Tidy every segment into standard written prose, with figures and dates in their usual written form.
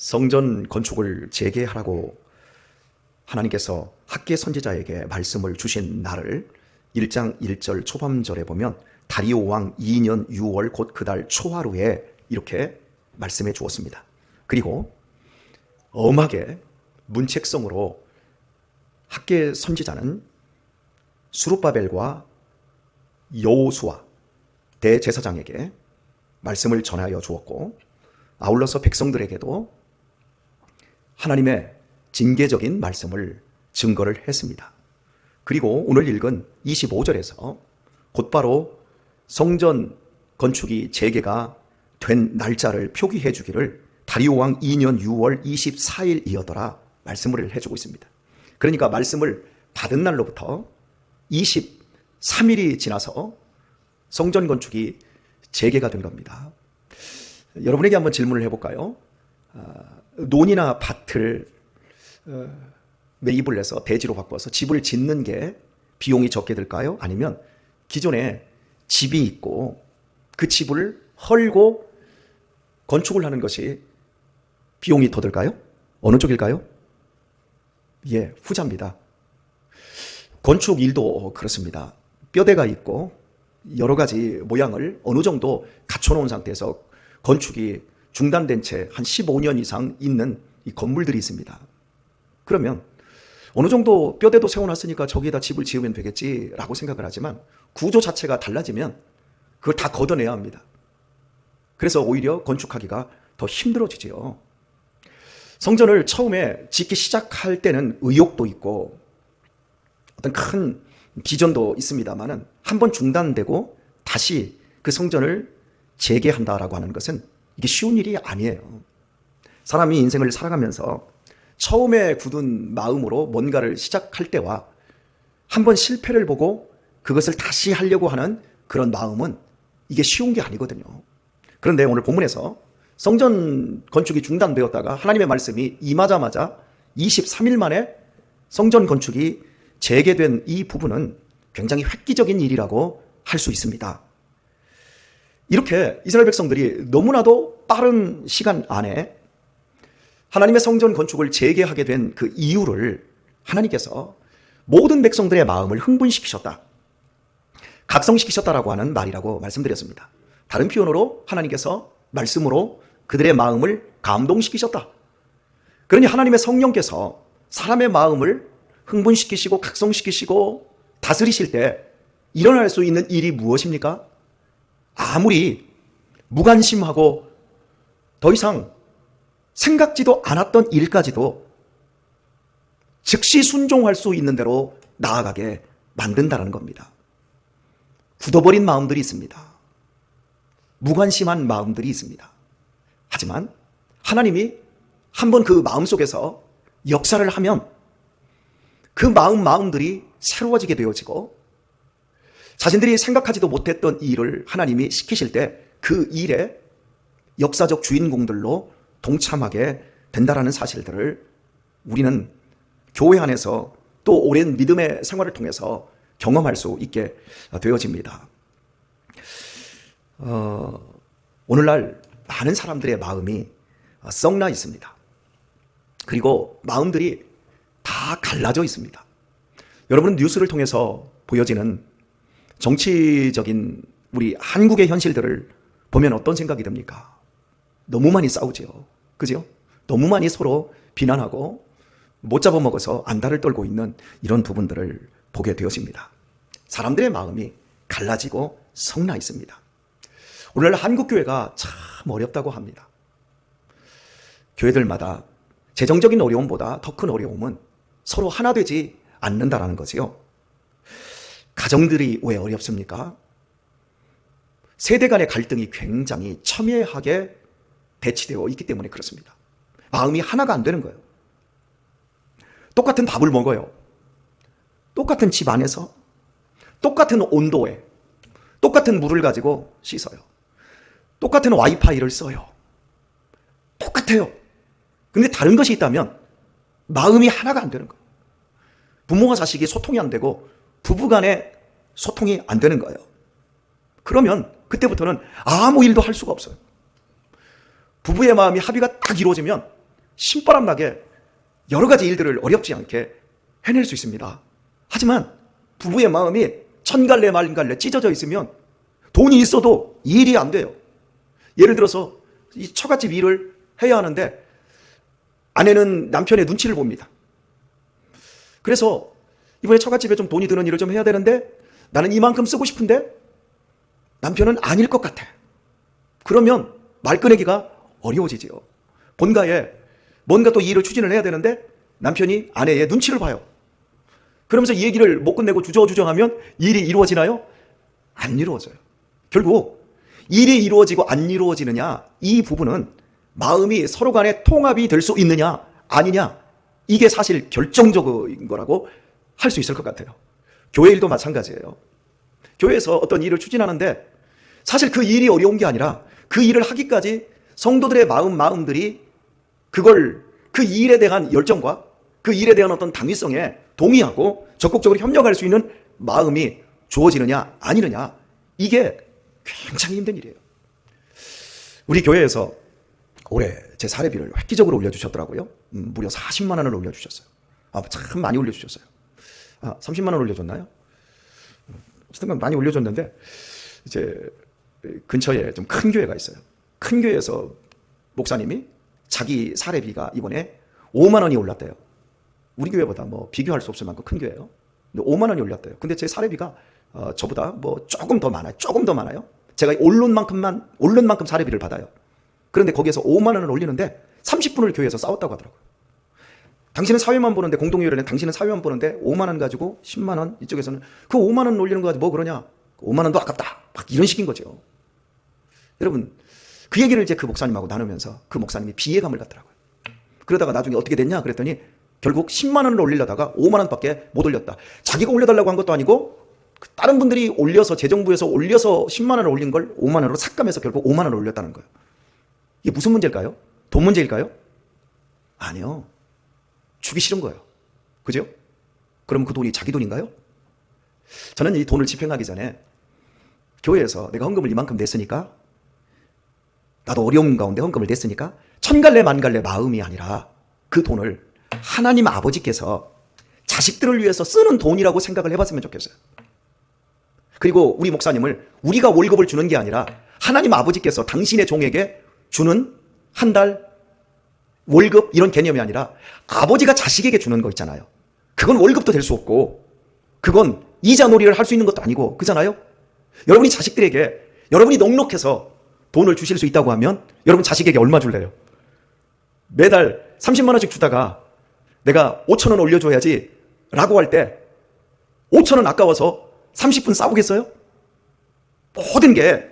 성전 건축을 재개하라고 하나님께서 학개 선지자에게 말씀을 주신 날을 1장 1절 초반절에 보면 다리오 왕 2년 6월 곧 그 달 초하루에 이렇게 말씀해 주었습니다. 그리고 엄하게 문책성으로 학개 선지자는 수룹바벨과 여호수아 대제사장에게 말씀을 전하여 주었고, 아울러서 백성들에게도 하나님의 징계적인 말씀을 증거를 했습니다. 그리고 오늘 읽은 25절에서 곧바로 성전 건축이 재개가 된 날짜를 표기해 주기를 다리오 왕 2년 6월 24일이었더라 말씀을 해주고 있습니다. 그러니까 말씀을 받은 날로부터 23일이 지나서 성전 건축이 재개가 된 겁니다. 여러분에게 한번 질문을 해볼까요? 논이나 밭을 매입을 해서 대지로 바꿔서 집을 짓는 게 비용이 적게 들까요? 아니면 기존에 집이 있고 그 집을 헐고 건축을 하는 것이 비용이 더 들까요? 어느 쪽일까요? 예, 후자입니다. 건축 일도 그렇습니다. 뼈대가 있고 여러 가지 모양을 어느 정도 갖춰놓은 상태에서 건축이 중단된 채 한 15년 이상 있는 이 건물들이 있습니다. 그러면 어느 정도 뼈대도 세워놨으니까 저기에다 집을 지으면 되겠지라고 생각을 하지만 구조 자체가 달라지면 그걸 다 걷어내야 합니다. 그래서 오히려 건축하기가 더 힘들어지지요. 성전을 처음에 짓기 시작할 때는 의욕도 있고 어떤 큰 비전도 있습니다만은 한번 중단되고 다시 그 성전을 재개한다라고 하는 것은 이게 쉬운 일이 아니에요. 사람이 인생을 살아가면서 처음에 굳은 마음으로 뭔가를 시작할 때와 한번 실패를 보고 그것을 다시 하려고 하는 그런 마음은 이게 쉬운 게 아니거든요. 그런데 오늘 본문에서 성전 건축이 중단되었다가 하나님의 말씀이 임하자마자 23일 만에 성전 건축이 재개된 이 부분은 굉장히 획기적인 일이라고 할 수 있습니다. 이렇게 이스라엘 백성들이 너무나도 빠른 시간 안에 하나님의 성전 건축을 재개하게 된 그 이유를 하나님께서 모든 백성들의 마음을 흥분시키셨다, 각성시키셨다라고 하는 말이라고 말씀드렸습니다. 다른 표현으로 하나님께서 말씀으로 그들의 마음을 감동시키셨다. 그러니 하나님의 성령께서 사람의 마음을 흥분시키시고 각성시키시고 다스리실 때 일어날 수 있는 일이 무엇입니까? 아무리 무관심하고 더 이상 생각지도 않았던 일까지도 즉시 순종할 수 있는 대로 나아가게 만든다는 겁니다. 굳어버린 마음들이 있습니다. 무관심한 마음들이 있습니다. 하지만 하나님이 한번 그 마음속에서 역사를 하면 그 마음들이 새로워지게 되어지고 자신들이 생각하지도 못했던 일을 하나님이 시키실 때 그 일의 역사적 주인공들로 동참하게 된다라는 사실들을 우리는 교회 안에서 또 오랜 믿음의 생활을 통해서 경험할 수 있게 되어집니다. 오늘날 많은 사람들의 마음이 썩나 있습니다. 그리고 마음들이 다 갈라져 있습니다. 여러분은 뉴스를 통해서 보여지는 정치적인 우리 한국의 현실들을 보면 어떤 생각이 듭니까? 너무 많이 싸우지요. 그죠? 너무 많이 서로 비난하고 못 잡아먹어서 안달을 떨고 있는 이런 부분들을 보게 되었습니다. 사람들의 마음이 갈라지고 썩나 있습니다. 오늘날 한국교회가 참 어렵다고 합니다. 교회들마다 재정적인 어려움보다 더 큰 어려움은 서로 하나 되지 않는다라는 거지요. 가정들이 왜 어렵습니까? 세대 간의 갈등이 굉장히 첨예하게 배치되어 있기 때문에 그렇습니다. 마음이 하나가 안 되는 거예요. 똑같은 밥을 먹어요. 똑같은 집 안에서 똑같은 온도에 똑같은 물을 가지고 씻어요. 똑같은 와이파이를 써요. 똑같아요. 근데 다른 것이 있다면 마음이 하나가 안 되는 거예요. 부모와 자식이 소통이 안 되고 부부 간에 소통이 안 되는 거예요. 그러면 그때부터는 아무 일도 할 수가 없어요. 부부의 마음이 합의가 딱 이루어지면 신바람 나게 여러 가지 일들을 어렵지 않게 해낼 수 있습니다. 하지만 부부의 마음이 천갈래 만갈래 찢어져 있으면 돈이 있어도 일이 안 돼요. 예를 들어서 이 처갓집 일을 해야 하는데 아내는 남편의 눈치를 봅니다. 그래서 이번에 처갓집에 좀 돈이 드는 일을 좀 해야 되는데 나는 이만큼 쓰고 싶은데 남편은 아닐 것 같아. 그러면 말 꺼내기가 어려워지지요. 본가에 뭔가 또 이 일을 추진을 해야 되는데 남편이 아내의 눈치를 봐요. 그러면서 이 얘기를 못 끝내고 주저주저하면 일이 이루어지나요? 안 이루어져요. 결국 일이 이루어지고 안 이루어지느냐, 이 부분은 마음이 서로 간에 통합이 될 수 있느냐 아니냐, 이게 사실 결정적인 거라고 할 수 있을 것 같아요. 교회 일도 마찬가지예요. 교회에서 어떤 일을 추진하는데 사실 그 일이 어려운 게 아니라 그 일을 하기까지 성도들의 마음들이 그걸, 그 일에 대한 열정과 그 일에 대한 어떤 당위성에 동의하고 적극적으로 협력할 수 있는 마음이 주어지느냐 아니느냐, 이게 굉장히 힘든 일이에요. 우리 교회에서 올해 제 사례비를 획기적으로 올려주셨더라고요. 무려 40만 원을 올려주셨어요. 참 많이 올려주셨어요. 30만 원 올려줬나요? 어쨌든 많이 올려줬는데 이제 근처에 좀 큰 교회가 있어요. 큰 교회에서 목사님이 자기 사례비가 이번에 5만 원이 올랐대요. 우리 교회보다 뭐 비교할 수 없을 만큼 큰 교회예요. 근데 5만 원이 올랐대요. 근데 제 사례비가 저보다 뭐 조금 더 많아요. 조금 더 많아요. 제가 오른 만큼 사례비를 받아요. 그런데 거기에서 5만 원을 올리는데 30분을 교회에서 싸웠다고 하더라고요. 당신은 사회만 보는데, 공동의회는 당신은 사회만 보는데 5만 원 가지고 10만 원, 이쪽에서는 그 5만 원 올리는 거 가지고 뭐 그러냐, 5만 원도 아깝다, 막 이런 식인 거죠. 여러분, 그 얘기를 이제 그 목사님하고 나누면서 그 목사님이 비애감을 갖더라고요. 그러다가 나중에 어떻게 됐냐 그랬더니 결국 10만 원을 올리려다가 5만 원밖에 못 올렸다. 자기가 올려달라고 한 것도 아니고 다른 분들이 올려서, 재정부에서 올려서 10만 원을 올린 걸 5만 원으로 삭감해서 결국 5만 원을 올렸다는 거예요. 이게 무슨 문제일까요? 돈 문제일까요? 아니요. 주기 싫은 거예요. 그죠? 그럼 그 돈이 자기 돈인가요? 저는 이 돈을 집행하기 전에 교회에서 내가 헌금을 이만큼 냈으니까, 나도 어려운 가운데 헌금을 냈으니까 천갈래 만갈래 마음이 아니라 그 돈을 하나님 아버지께서 자식들을 위해서 쓰는 돈이라고 생각을 해봤으면 좋겠어요. 그리고 우리 목사님을 우리가 월급을 주는 게 아니라 하나님 아버지께서 당신의 종에게 주는 한 달 월급, 이런 개념이 아니라 아버지가 자식에게 주는 거 있잖아요. 그건 월급도 될 수 없고 그건 이자 놀이를 할 수 있는 것도 아니고, 그잖아요. 여러분이 자식들에게, 여러분이 넉넉해서 돈을 주실 수 있다고 하면 여러분 자식에게 얼마 줄래요? 매달 30만 원씩 주다가 내가 5천 원 올려줘야지 라고 할 때 5천 원 아까워서 30분 싸우겠어요? 모든 게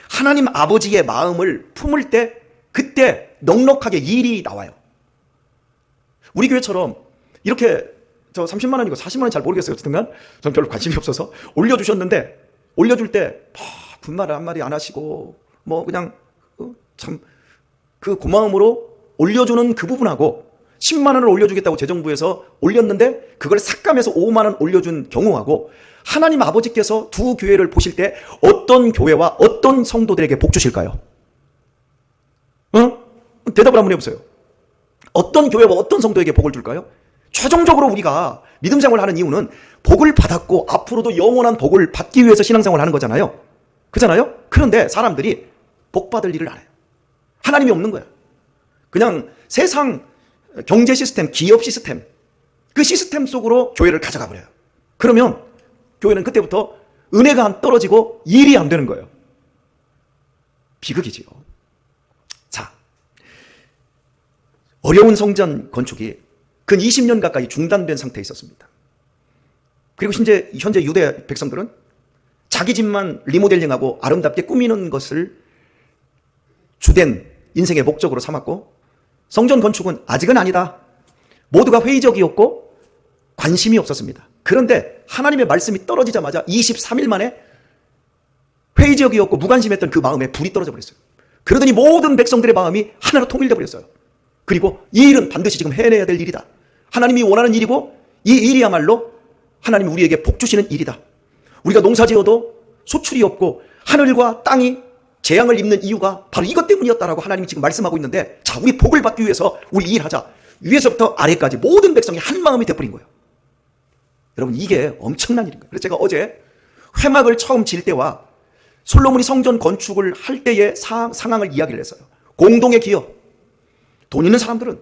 하나님 아버지의 마음을 품을 때, 그때 넉넉하게 일이 나와요. 우리 교회처럼 이렇게 저 30만 원이고 40만 원 잘 모르겠어요. 어쨌든 전 별로 관심이 없어서 올려주셨는데, 올려줄 때 분말 한마디 안 하시고 뭐 그냥 참 그 고마움으로 올려주는 그 부분하고 10만 원을 올려주겠다고 재정부에서 올렸는데 그걸 삭감해서 5만 원 올려준 경우하고, 하나님 아버지께서 두 교회를 보실 때 어떤 교회와 어떤 성도들에게 복 주실까요? 대답을 한번 해보세요. 어떤 교회와 어떤 성도에게 복을 줄까요? 최종적으로 우리가 믿음 생활을 하는 이유는 복을 받았고 앞으로도 영원한 복을 받기 위해서 신앙생활을 하는 거잖아요. 그렇잖아요? 그런데 사람들이 복 받을 일을 안 해요. 하나님이 없는 거야. 그냥 세상 경제 시스템, 기업 시스템, 그 시스템 속으로 교회를 가져가 버려요. 그러면 교회는 그때부터 은혜가 떨어지고 일이 안 되는 거예요. 비극이지요. 자, 어려운 성전 건축이 근 20년 가까이 중단된 상태에 있었습니다. 그리고 현재 유대 백성들은 자기 집만 리모델링하고 아름답게 꾸미는 것을 주된 인생의 목적으로 삼았고, 성전 건축은 아직은 아니다. 모두가 회의적이었고 관심이 없었습니다. 그런데 하나님의 말씀이 떨어지자마자 23일 만에 회의적이었고 무관심했던 그 마음에 불이 떨어져 버렸어요. 그러더니 모든 백성들의 마음이 하나로 통일돼 버렸어요. 그리고 이 일은 반드시 지금 해내야 될 일이다. 하나님이 원하는 일이고 이 일이야말로 하나님이 우리에게 복 주시는 일이다. 우리가 농사 지어도 소출이 없고 하늘과 땅이 재앙을 입는 이유가 바로 이것 때문이었다라고 하나님이 지금 말씀하고 있는데, 자, 우리 복을 받기 위해서 우리 일하자. 위에서부터 아래까지 모든 백성이 한 마음이 돼버린 거예요. 여러분, 이게 엄청난 일인 거예요. 그래서 제가 어제 회막을 처음 질 때와 솔로몬이 성전 건축을 할 때의 상황을 이야기를 했어요. 공동의 기여. 돈 있는 사람들은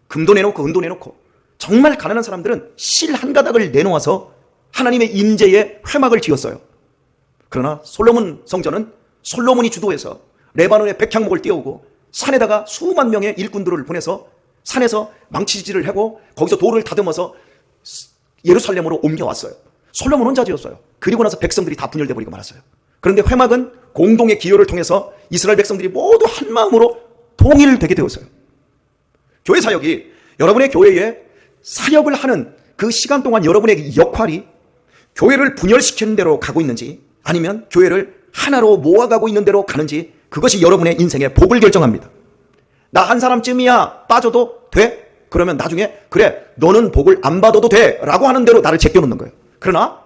금도 내놓고 은도 내놓고, 정말 가난한 사람들은 실 한 가닥을 내놓아서 하나님의 임재의 회막을 지었어요. 그러나 솔로몬 성전은 솔로몬이 주도해서 레바논에 백향목을 띄우고 산에다가 수만 명의 일꾼들을 보내서 산에서 망치질을 하고 거기서 돌을 다듬어서 예루살렘으로 옮겨왔어요. 솔로몬 혼자 지었어요. 그리고 나서 백성들이 다 분열돼 버리고 말았어요. 그런데 회막은 공동의 기여를 통해서 이스라엘 백성들이 모두 한 마음으로 통일되게 되었어요. 교회 사역이, 여러분의 교회에 사역을 하는 그 시간 동안 여러분의 역할이 교회를 분열시키는 대로 가고 있는지, 아니면 교회를 하나로 모아가고 있는 대로 가는지, 그것이 여러분의 인생의 복을 결정합니다. 나 한 사람쯤이야 빠져도 돼? 그러면 나중에 그래, 너는 복을 안 받아도 돼 라고 하는 대로 나를 제껴놓는 거예요. 그러나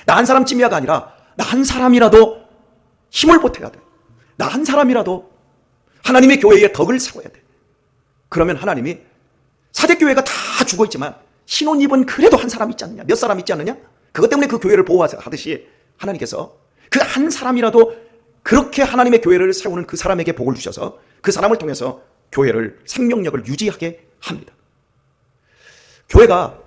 나 한 사람쯤이야가 아니라 나 한 사람이라도 힘을 보태야 돼. 나 한 사람이라도 하나님의 교회에 덕을 세워야 돼. 그러면 하나님이, 사대교회가 다 죽어있지만 신혼입은 그래도 한 사람 있지 않느냐, 몇 사람 있지 않느냐, 그것 때문에 그 교회를 보호하듯이 하나님께서 그 한 사람이라도 그렇게 하나님의 교회를 세우는 그 사람에게 복을 주셔서 그 사람을 통해서 교회를, 생명력을 유지하게 합니다. 교회가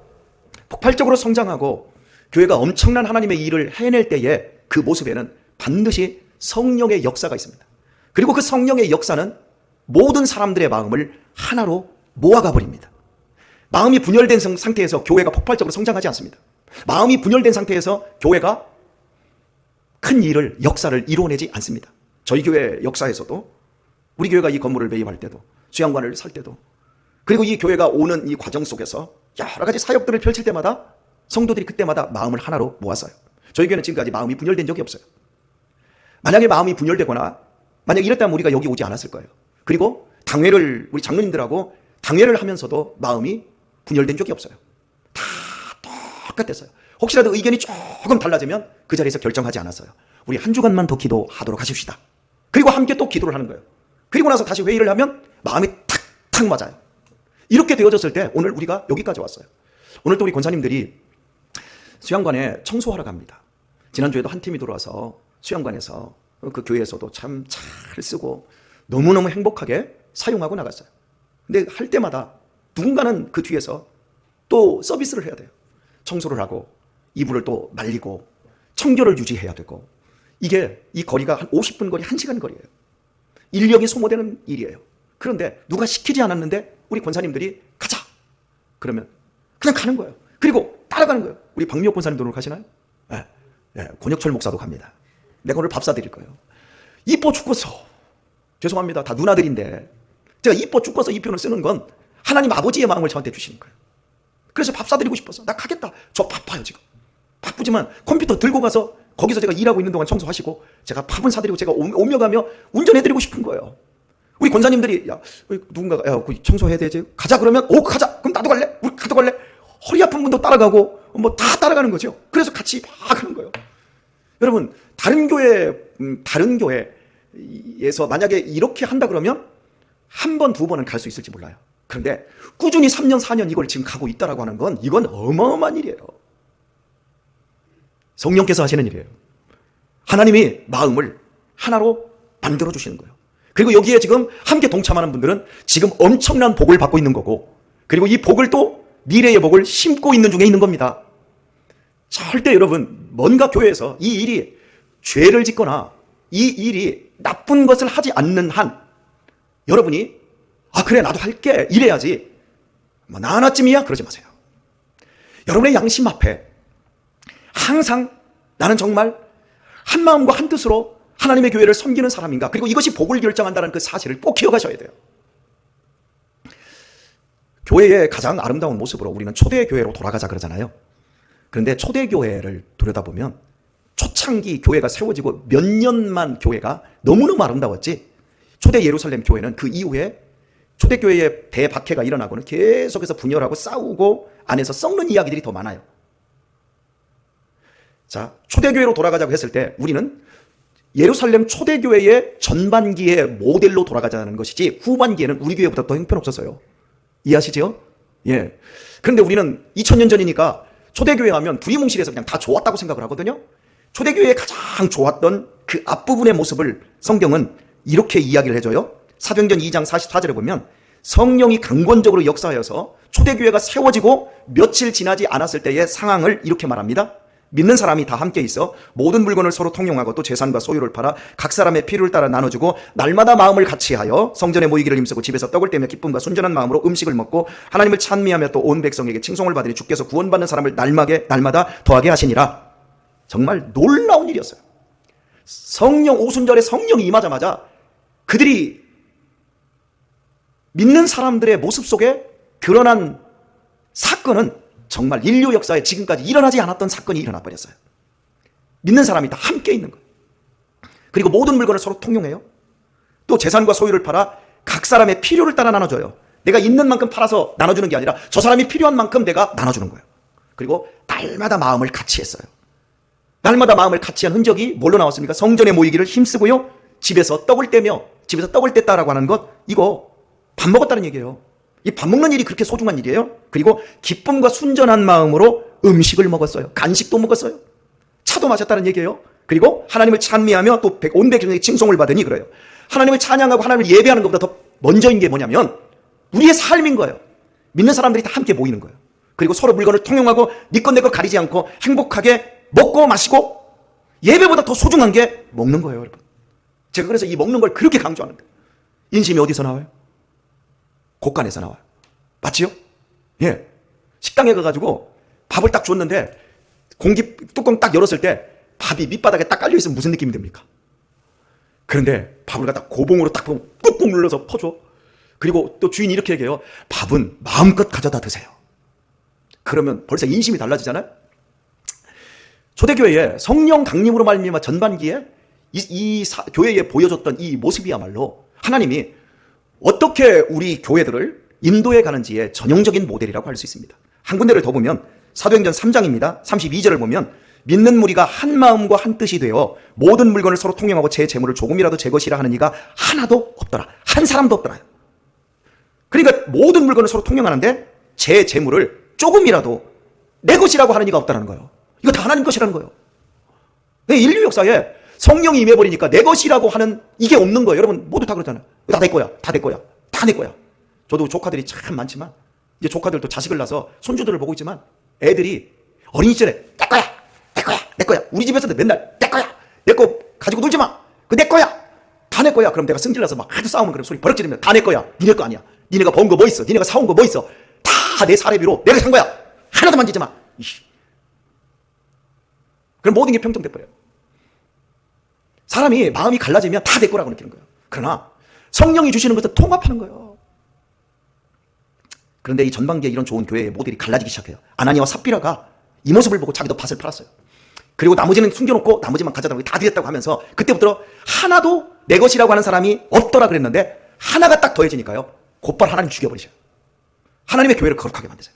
폭발적으로 성장하고 교회가 엄청난 하나님의 일을 해낼 때에 그 모습에는 반드시 성령의 역사가 있습니다. 그리고 그 성령의 역사는 모든 사람들의 마음을 하나로 모아가 버립니다. 마음이 분열된 상태에서 교회가 폭발적으로 성장하지 않습니다. 마음이 분열된 상태에서 교회가 큰 일을, 역사를 이루어내지 않습니다. 저희 교회 역사에서도, 우리 교회가 이 건물을 매입할 때도, 수양관을 살 때도, 그리고 이 교회가 오는 이 과정 속에서 여러 가지 사역들을 펼칠 때마다 성도들이 그때마다 마음을 하나로 모았어요. 저희 교회는 지금까지 마음이 분열된 적이 없어요. 만약에 마음이 분열되거나 만약 이랬다면 우리가 여기 오지 않았을 거예요. 그리고 당회를, 우리 장로님들하고 당회를 하면서도 마음이 분열된 적이 없어요. 다 똑같았어요. 혹시라도 의견이 조금 달라지면 그 자리에서 결정하지 않았어요. 우리 한 주간만 더 기도하도록 하십시다. 그리고 함께 또 기도를 하는 거예요. 그리고 나서 다시 회의를 하면 마음이 탁탁 맞아요. 이렇게 되어졌을 때 오늘 우리가 여기까지 왔어요. 오늘 또 우리 권사님들이 수양관에 청소하러 갑니다. 지난주에도 한 팀이 들어와서 수양관에서 그 교회에서도 참 잘 쓰고 너무너무 행복하게 사용하고 나갔어요. 근데 할 때마다 누군가는 그 뒤에서 또 서비스를 해야 돼요. 청소를 하고 이불을 또 말리고 청결을 유지해야 되고, 이게 이 거리가 한 50분 거리, 1시간 거리예요. 인력이 소모되는 일이에요. 그런데 누가 시키지 않았는데 우리 권사님들이 가자 그러면 그냥 가는 거예요. 그리고 따라가는 거예요. 우리 박미옥 권사님도 오늘 가시나요? 네. 네. 권혁철 목사도 갑니다. 내가 오늘 밥 사드릴 거예요. 이뻐 죽겠어. 죄송합니다. 다 누나들인데 제가 이뻐 죽겠어 이 표현을 쓰는 건 하나님 아버지의 마음을 저한테 주시는 거예요. 그래서 밥 사드리고 싶어서 나 가겠다. 저 바빠요 지금. 바쁘지만 컴퓨터 들고 가서 거기서 제가 일하고 있는 동안 청소하시고 제가 밥은 사드리고 제가 오며 가며 운전해드리고 싶은 거예요. 우리 권사님들이 야 누군가가 야 청소해야 되지 가자 그러면 오 가자 그럼 나도 갈래 우리 가도 갈래 허리 아픈 분도 따라가고 뭐 다 따라가는 거죠. 그래서 같이 막 하는 거예요. 여러분 다른 교회에서 만약에 이렇게 한다 그러면 한 번, 두 번은 갈 수 있을지 몰라요. 그런데 꾸준히 3년, 4년 이걸 지금 가고 있다라고 하는 건 이건 어마어마한 일이에요. 성령께서 하시는 일이에요. 하나님이 마음을 하나로 만들어 주시는 거예요. 그리고 여기에 지금 함께 동참하는 분들은 지금 엄청난 복을 받고 있는 거고, 그리고 이 복을 또 미래의 복을 심고 있는 중에 있는 겁니다. 절대 여러분 뭔가 교회에서 이 일이 죄를 짓거나 이 일이 나쁜 것을 하지 않는 한 여러분이 아 그래 나도 할게 이래야지 뭐 나 하나쯤이야 그러지 마세요. 여러분의 양심 앞에 항상 나는 정말 한 마음과 한 뜻으로 하나님의 교회를 섬기는 사람인가, 그리고 이것이 복을 결정한다는 그 사실을 꼭 기억하셔야 돼요. 교회의 가장 아름다운 모습으로 우리는 초대교회로 돌아가자 그러잖아요. 그런데 초대교회를 들여다보면 초창기 교회가 세워지고 몇 년만 교회가 너무너무 아름다웠지, 초대 예루살렘 교회는 그 이후에 초대교회의 대박해가 일어나고는 계속해서 분열하고 싸우고 안에서 썩는 이야기들이 더 많아요. 자, 초대교회로 돌아가자고 했을 때 우리는 예루살렘 초대교회의 전반기의 모델로 돌아가자는 것이지 후반기에는 우리 교회보다 더 형편없었어요. 이해하시죠? 예. 그런데 우리는 2000년 전이니까 초대교회 하면 두리뭉실해서 그냥 다 좋았다고 생각을 하거든요. 초대교회의 가장 좋았던 그 앞부분의 모습을 성경은 이렇게 이야기를 해줘요. 사도행전 2장 44절에 보면 성령이 강권적으로 역사하여서 초대교회가 세워지고 며칠 지나지 않았을 때의 상황을 이렇게 말합니다. 믿는 사람이 다 함께 있어 모든 물건을 서로 통용하고 또 재산과 소유를 팔아 각 사람의 필요를 따라 나눠주고 날마다 마음을 같이하여 성전에 모이기를 힘쓰고 집에서 떡을 떼며 기쁨과 순전한 마음으로 음식을 먹고 하나님을 찬미하며 또 온 백성에게 칭송을 받으니 주께서 구원받는 사람을 날마다 더하게 하시니라. 정말 놀라운 일이었어요. 성령 오순절에 성령이 임하자마자 그들이 믿는 사람들의 모습 속에 드러난 사건은 정말 인류 역사에 지금까지 일어나지 않았던 사건이 일어나 버렸어요. 믿는 사람이 다 함께 있는 거예요. 그리고 모든 물건을 서로 통용해요. 또 재산과 소유를 팔아 각 사람의 필요를 따라 나눠줘요. 내가 있는 만큼 팔아서 나눠주는 게 아니라 저 사람이 필요한 만큼 내가 나눠주는 거예요. 그리고 날마다 마음을 같이 했어요. 날마다 마음을 같이 한 흔적이 뭘로 나왔습니까? 성전에 모이기를 힘쓰고요. 집에서 떡을 뗐다라고 하는 것, 이거 밥 먹었다는 얘기예요. 이 밥 먹는 일이 그렇게 소중한 일이에요. 그리고 기쁨과 순전한 마음으로 음식을 먹었어요. 간식도 먹었어요. 차도 마셨다는 얘기예요. 그리고 하나님을 찬미하며 또 온 백성에게 칭송을 받으니 그래요. 하나님을 찬양하고 하나님을 예배하는 것보다 더 먼저인 게 뭐냐면 우리의 삶인 거예요. 믿는 사람들이 다 함께 모이는 거예요. 그리고 서로 물건을 통용하고 네 것 내 것 가리지 않고 행복하게 먹고 마시고 예배보다 더 소중한 게 먹는 거예요, 여러분. 제가 그래서 이 먹는 걸 그렇게 강조하는데 인심이 어디서 나와요? 곳간에서 나와요. 맞지요? 예. 식당에 가가지고 밥을 딱 줬는데 공기 뚜껑 딱 열었을 때 밥이 밑바닥에 딱 깔려있으면 무슨 느낌이 듭니까? 그런데 밥을 갖다 고봉으로 딱 꾹꾹 눌러서 퍼줘. 그리고 또 주인이 이렇게 얘기해요. 밥은 마음껏 가져다 드세요. 그러면 벌써 인심이 달라지잖아요? 초대교회에 성령 강림으로 말미암아 전반기에 교회에 보여줬던 이 모습이야말로 하나님이 어떻게 우리 교회들을 인도해 가는지의 전형적인 모델이라고 할 수 있습니다. 한 군데를 더 보면 사도행전 3장입니다. 32절을 보면 믿는 무리가 한 마음과 한 뜻이 되어 모든 물건을 서로 통용하고 제 재물을 조금이라도 제 것이라 하는 이가 하나도 없더라. 한 사람도 없더라. 그러니까 모든 물건을 서로 통용하는데 제 재물을 조금이라도 내 것이라고 하는 이가 없다는 거예요. 이거 다 하나님 것이라는 거예요. 인류 역사에 성령이 임해버리니까 내 것이라고 하는 이게 없는 거예요. 여러분 모두 다 그러잖아요. 다 내 거야. 다 내 거야. 다 내 거야. 저도 조카들이 참 많지만 이제 조카들도 자식을 낳아서 손주들을 보고 있지만 애들이 어린이 시절에 내 거야. 내 거야. 내 거야. 우리 집에서도 맨날 내 거야. 내 거 가지고 놀지 마. 그 내 거야. 다 내 거야. 그럼 내가 승질나서 막 하도 싸우면 그럼 소리 버럭 지르면 다 내 거야. 니네 거 아니야. 니네가 번 거 뭐 있어. 니네가 사온 거 뭐 있어. 다 내 사례비로 내가 산 거야. 하나도 만지지 마. 그럼 모든 게 평정돼 버려요. 사람이 마음이 갈라지면 다 내 거라고 느끼는 거예요. 그러나 성령이 주시는 것은 통합하는 거예요. 그런데 이 전반기에 이런 좋은 교회의 모델이 갈라지기 시작해요. 아나니아와 삽비라가 이 모습을 보고 자기도 밭을 팔았어요. 그리고 나머지는 숨겨놓고 나머지만 가져다 다 드렸다고 하면서 그때부터 하나도 내 것이라고 하는 사람이 없더라 그랬는데 하나가 딱 더해지니까요. 곧바로 하나님 죽여버리셔요. 하나님의 교회를 거룩하게 만드세요.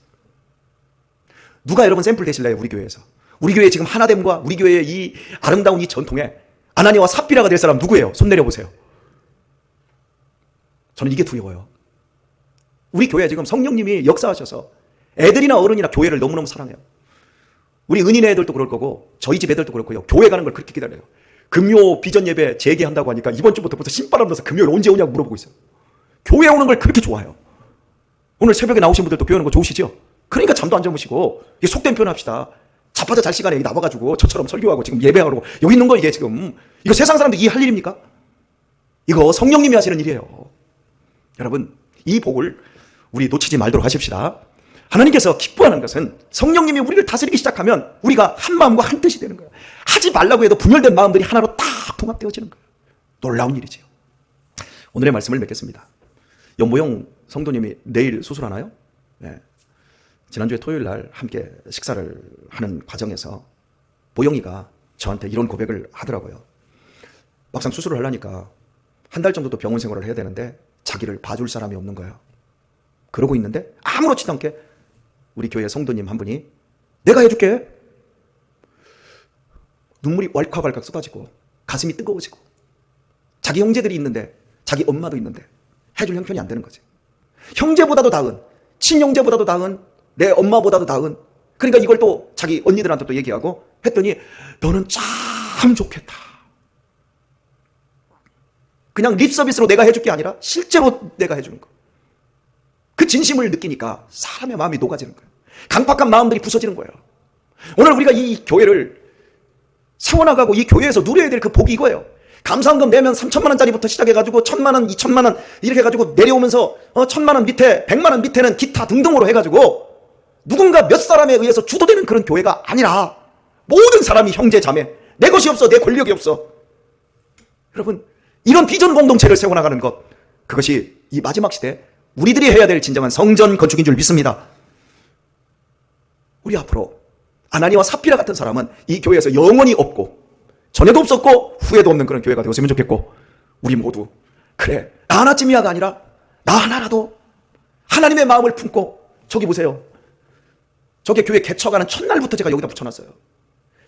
누가 여러분 샘플 되실래요? 우리 교회에서. 우리 교회의 지금 하나됨과 우리 교회의 이 아름다운 이 전통에 아나니아와 삽비라가 될 사람 누구예요? 손 내려보세요. 저는 이게 두려워요. 우리 교회 지금 성령님이 역사하셔서 애들이나 어른이나 교회를 너무너무 사랑해요. 우리 은인의 애들도 그럴 거고 저희 집 애들도 그렇고요. 교회 가는 걸 그렇게 기다려요. 금요 비전 예배 재개한다고 하니까 이번 주부터 벌써 신바람 나서 금요일 언제 오냐고 물어보고 있어요. 교회 오는 걸 그렇게 좋아해요. 오늘 새벽에 나오신 분들도 교회 오는 거 좋으시죠? 그러니까 잠도 안 주무시고 속된 표현 합시다. 자빠져 잘 시간에 나와가지고 저처럼 설교하고 지금 예배하고 여기 있는 거 이게 지금 이거 세상 사람들 이해할 일입니까? 이거 성령님이 하시는 일이에요. 여러분 이 복을 우리 놓치지 말도록 하십시다. 하나님께서 기뻐하는 것은 성령님이 우리를 다스리기 시작하면 우리가 한 마음과 한 뜻이 되는 거예요. 하지 말라고 해도 분열된 마음들이 하나로 딱 통합되어지는 거예요. 놀라운 일이지요. 오늘의 말씀을 맺겠습니다. 연보영 성도님이 내일 수술하나요? 네. 지난주에 토요일 날 함께 식사를 하는 과정에서 보영이가 저한테 이런 고백을 하더라고요. 막상 수술을 하려니까 한 달 정도도 병원 생활을 해야 되는데 자기를 봐줄 사람이 없는 거예요. 그러고 있는데 아무렇지도 않게 우리 교회 성도님 한 분이 내가 해줄게. 눈물이 왈칵왈칵 쏟아지고 가슴이 뜨거워지고, 자기 형제들이 있는데, 자기 엄마도 있는데 해줄 형편이 안 되는 거지. 형제보다도 나은, 친형제보다도 나은, 내 엄마보다도 나은. 그러니까 이걸 또 자기 언니들한테 또 얘기하고 했더니 너는 참 좋겠다. 그냥 립 서비스로 내가 해줄 게 아니라 실제로 내가 해주는 거. 그 진심을 느끼니까 사람의 마음이 녹아지는 거예요. 강팍한 마음들이 부서지는 거예요. 오늘 우리가 이 교회를 세워나가고 이 교회에서 누려야 될 그 복이 이거예요. 감사원금 내면 3천만 원짜리부터 시작해가지고 1,000만 원, 2,000만 원 이렇게 해가지고 내려오면서 1,000만 원 밑에 100만 원 밑에는 기타 등등으로 해가지고 누군가 몇 사람에 의해서 주도되는 그런 교회가 아니라 모든 사람이 형제 자매, 내 것이 없어, 내 권력이 없어. 여러분, 이런 비전 공동체를 세워나가는 것, 그것이 이 마지막 시대 우리들이 해야 될 진정한 성전 건축인 줄 믿습니다. 우리 앞으로 아나니와 삽비라 같은 사람은 이 교회에서 영원히 없고 전에도 없었고 후에도 없는 그런 교회가 되었으면 좋겠고, 우리 모두 그래 나 하나쯤이야가 아니라 나 하나라도 하나님의 마음을 품고, 저기 보세요, 저게 교회 개척하는 첫날부터 제가 여기다 붙여놨어요.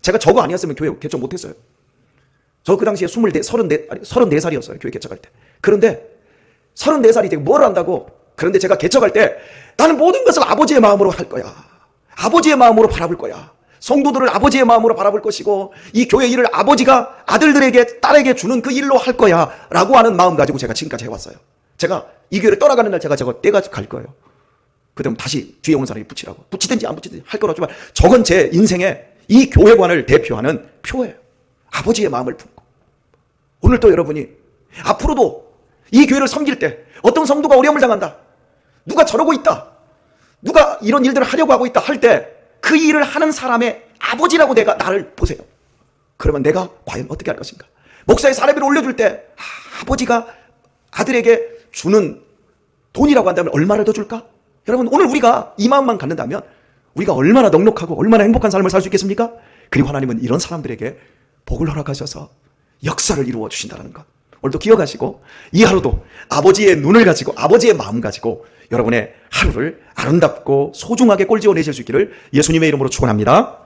제가 저거 아니었으면 교회 개척 못했어요. 저 그 당시에 34살이었어요 교회 개척할 때. 그런데 34살이 되고 뭘 한다고, 그런데 제가 개척할 때 나는 모든 것을 아버지의 마음으로 할 거야, 아버지의 마음으로 바라볼 거야, 성도들을 아버지의 마음으로 바라볼 것이고 이 교회 일을 아버지가 아들들에게 딸에게 주는 그 일로 할 거야 라고 하는 마음 가지고 제가 지금까지 해왔어요. 제가 이 교회를 떠나가는 날 제가 저거 떼가 갈 거예요. 그다음 다시 뒤에 오는 사람이 붙이라고, 붙이든지 안 붙이든지 할 거라지만 저건 제 인생의 이 교회관을 대표하는 표예요. 아버지의 마음을 품고. 오늘 또 여러분이 앞으로도 이 교회를 섬길 때 어떤 성도가 어려움을 당한다, 누가 저러고 있다, 누가 이런 일들을 하려고 하고 있다 할 때 그 일을 하는 사람의 아버지라고 내가 나를 보세요. 그러면 내가 과연 어떻게 할 것인가. 목사의 사례비를 올려줄 때 아버지가 아들에게 주는 돈이라고 한다면 얼마를 더 줄까? 여러분, 오늘 우리가 이 마음만 갖는다면 우리가 얼마나 넉넉하고 얼마나 행복한 삶을 살 수 있겠습니까? 그리고 하나님은 이런 사람들에게 복을 허락하셔서 역사를 이루어 주신다는 것, 오늘도 기억하시고 이 하루도 아버지의 눈을 가지고 아버지의 마음 가지고 여러분의 하루를 아름답고 소중하게 꼴지어 내실 수 있기를 예수님의 이름으로 축원합니다.